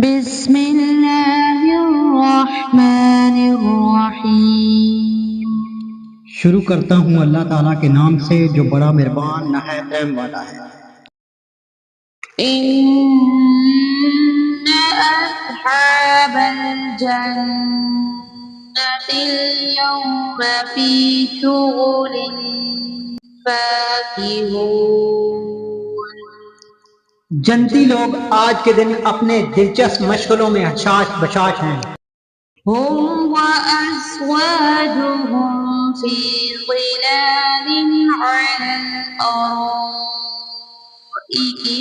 بسم اللہ الرحمن الرحیم۔ شروع کرتا ہوں اللہ تعالیٰ کے نام سے جو بڑا مہربان نہایت رحم والا ہے۔ ان اصحاب الجنة اليوم فی شغل فاکہون۔ جنتی لوگ آج کے دن اپنے دلچسپ مشغلوں میں حشاش بشاش ہیں۔ هم وأزواجهم في ظلال على الأرائك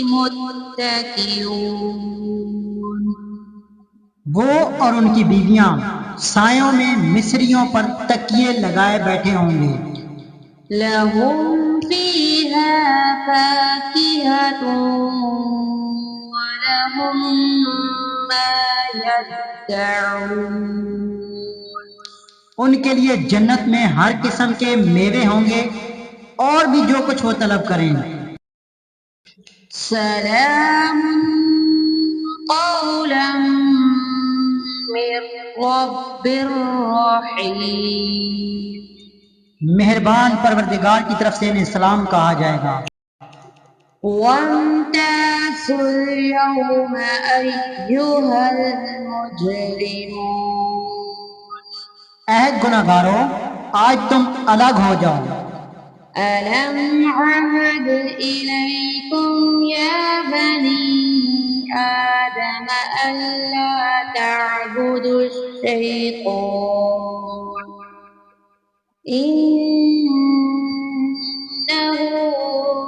متكئون۔ وہ اور ان کی بیویاں سایوں میں مصریوں پر تکیے لگائے بیٹھے ہوں گے۔ لهم فيها فاكهة ولهم ما يدعون۔ ان کے لیے جنت میں ہر قسم کے میوے ہوں گے اور بھی جو کچھ وہ طلب کریں۔ سلام قولا من رب رحیم۔ مہربان پروردگار کی طرف سے انہیں سلام کہا جائے گا۔ وامتازوا اليوم أيها المجرمون۔ اے گناہگارو آج تم الگ ہو جاؤ۔ ألم عهد إليكم يا بني آدم ألا تعبدوا الشيطان إنه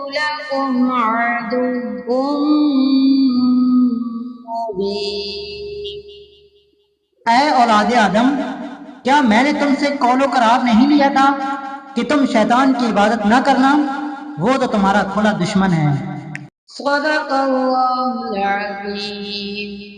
لكم عدو مبين۔ اے اولاد آدم کیا میں نے تم سے قول و قرار نہیں لیا تھا کہ تم شیطان کی عبادت نہ کرنا؟ وہ تو تمہارا کھلا دشمن ہے۔ صدق اللہ العظیم۔